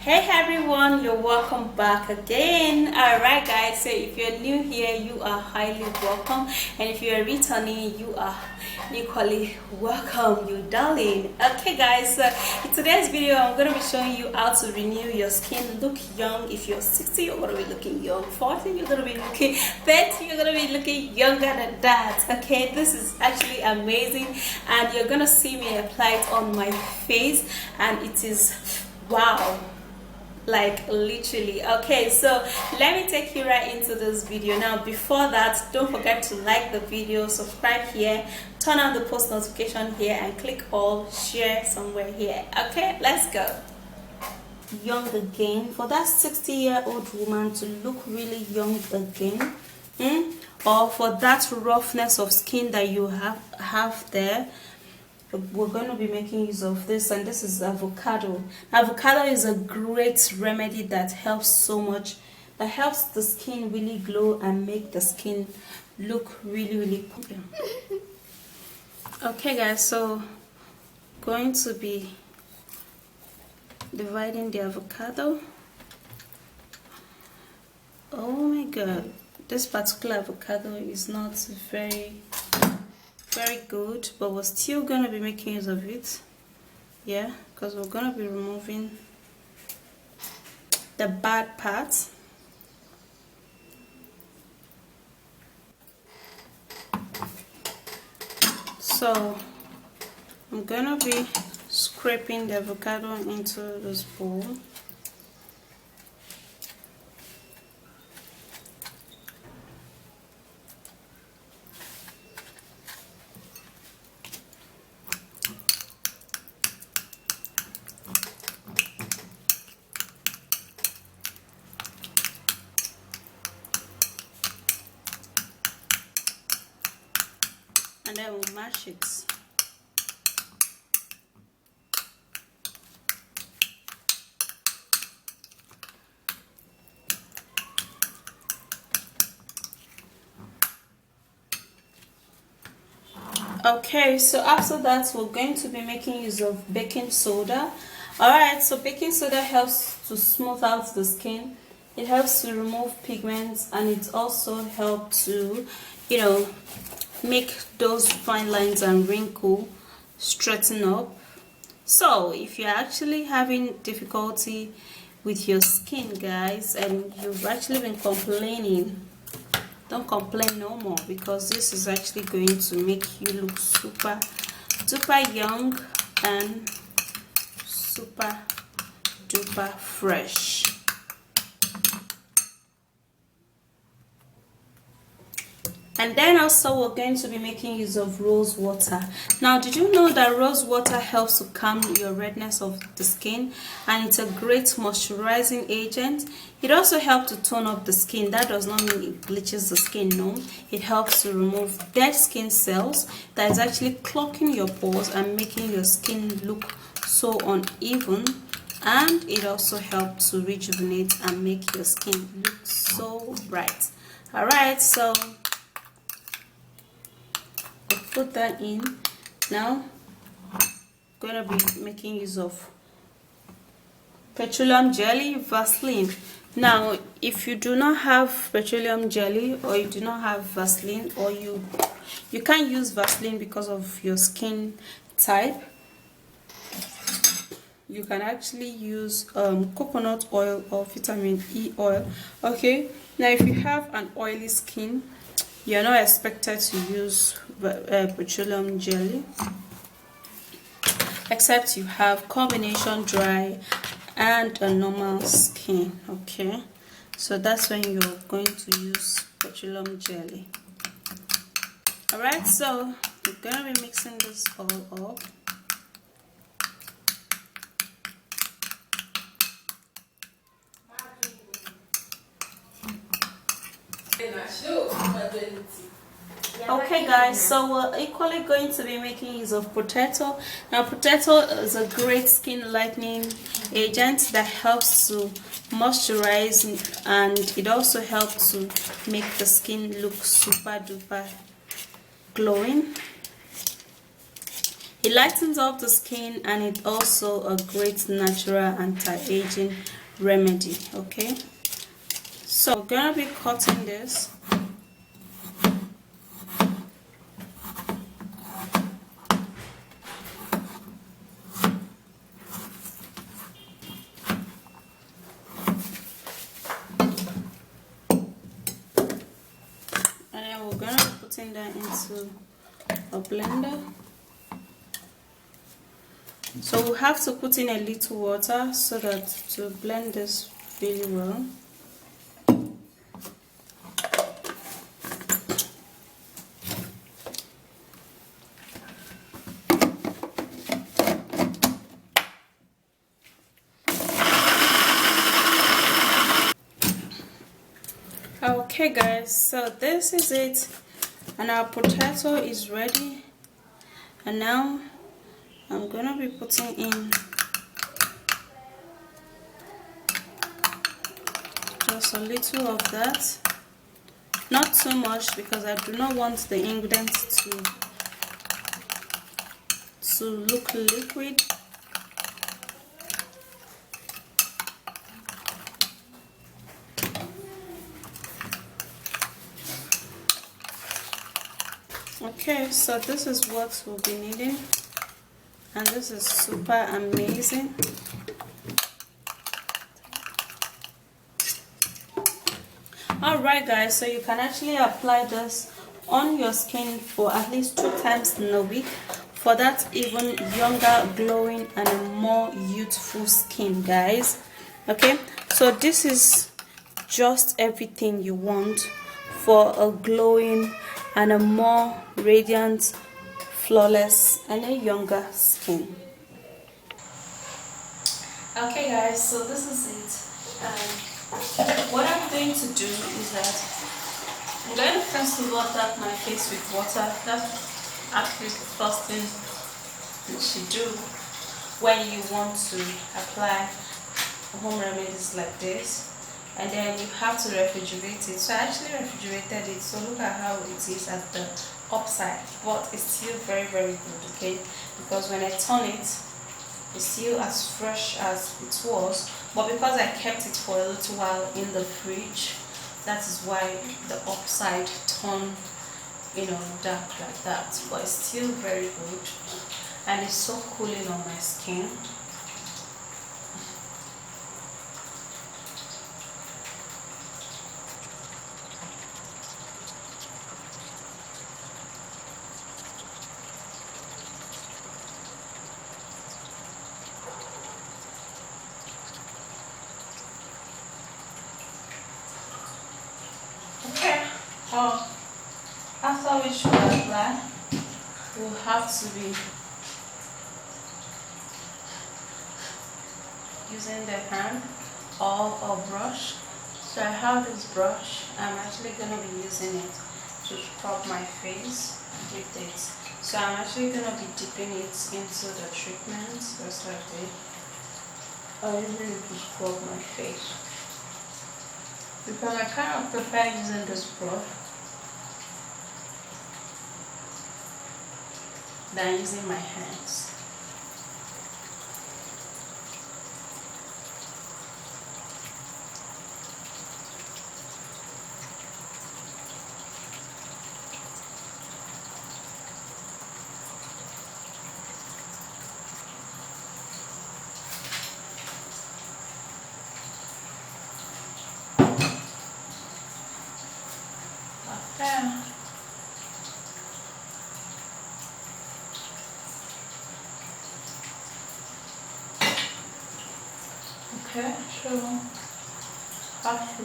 Hey everyone, you're welcome back again. Alright guys, so if you're new here, you are highly welcome, and if you're returning, you are equally welcome, you darling. Okay guys, so in today's video I'm going to be showing you how to renew your skin, look young. If you're 60, you're going to be looking young. 40, you're going to be looking 30, you're going to be looking younger than that. Okay, this is actually amazing, and you're going to see me apply it on my face, and it is wow, like literally. Okay, so let me take you right into this video. Now before that, don't forget to like the video, subscribe here, turn on the post notification here, and click all, share somewhere here. Okay, let's go. Young again, for that 60-year-old woman to look really young again, or for that roughness of skin that you have there, we're going to be making use of this, and this is avocado. Avocado is a great remedy that helps so much, that helps the skin really glow and make the skin look really popular. Okay guys, so going to be dividing the avocado. Oh my god, this particular avocado is not very good, but we're still going to be making use of it, yeah, because we're going to be removing the bad parts. So I'm going to be scraping the avocado into this bowl. And then we'll mash it. Okay, so after that we're going to be making use of baking soda. Alright, so baking soda helps to smooth out the skin, it helps to remove pigments, and it also helps to, make those fine lines and wrinkle straighten up. So if you're actually having difficulty with your skin, guys, and you've actually been complaining, don't complain no more, because this is actually going to make you look super duper young and super duper fresh. And then also we're going to be making use of rose water. Now, did you know that rose water helps to calm your redness of the skin, and it's a great moisturizing agent. It also helps to tone up the skin. That does not mean it bleaches the skin, no. It helps to remove dead skin cells that is actually clogging your pores and making your skin look so uneven. And it also helps to rejuvenate and make your skin look so bright. Alright, so put that in. Now going to be making use of petroleum jelly, Vaseline. Now if you do not have petroleum jelly, or you do not have Vaseline, or you can't use Vaseline because of your skin type, you can actually use coconut oil or vitamin E oil. Okay, now if you have an oily skin, you're not expected to use petroleum jelly, except you have combination dry and a normal skin. Okay, so that's when you're going to use petroleum jelly. Alright, so we're gonna be mixing this all up. Okay guys, so we're equally going to be making use of potato. Now potato is a great skin lightening agent that helps to moisturize, and it also helps to make the skin look super duper glowing. It lightens up the skin and it's also a great natural anti-aging remedy. Okay, so we're gonna be cutting this. And then we're gonna be putting that into a blender. So we have to put in a little water so that to blend this really well. Okay guys, so this is it, and our potato is ready. And now I'm gonna be putting in just a little of that, not too much because I do not want the ingredients to look liquid. Okay, so this is what we'll be needing, and this is super amazing. Alright guys, so you can actually apply this on your skin for at least 2 times in a week for that even younger, glowing and a more youthful skin, guys. Okay, so this is just everything you want for a glowing and a more radiant, flawless and a younger skin. Okay guys, so this is it. What I'm going to do is that I'm going to first of all tap my face with water. That's actually the first thing you should do when you want to apply home remedies like this. And then you have to refrigerate it. So I actually refrigerated it, so look at how it is at the upside, but it's still very very good. Okay, because when I turn it, it's still as fresh as it was, but because I kept it for a little while in the fridge, that is why the upside turned, you know, dark like that. But it's still very good and it's so cooling on my skin. Okay, after which we apply, we'll have to be using the hand or a brush. So I have this brush. I'm actually going to be using it to scrub my face with it. So I'm actually going to be dipping it into the treatment just like this. I usually to scrub my face because I kind of prefer using this brush than using my hands. Okay, so have to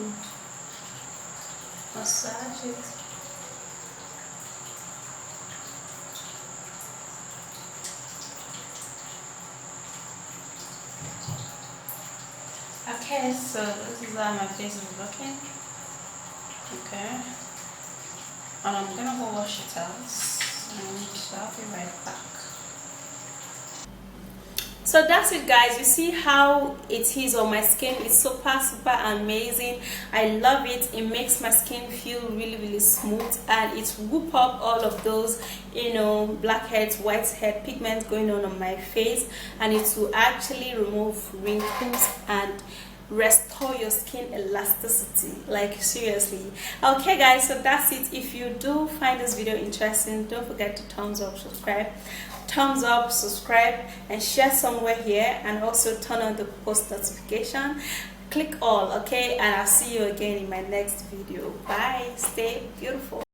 massage it. Okay, so this is how my face is looking. Okay, and I'm gonna go wash it out and I'll be right back. So that's it, guys. You see how it is on my skin. It's super amazing. I love it. It makes my skin feel really smooth, and it whoop up all of those, you know, blackheads, whitehead, pigments going on my face, and it will actually remove wrinkles and restore your skin elasticity. Like, seriously. Okay guys, so that's it. If you do find this video interesting, don't forget to thumbs up, subscribe, and share somewhere here, and also turn on the post notification. Click all, okay? And I'll see you again in my next video. Bye. Stay beautiful.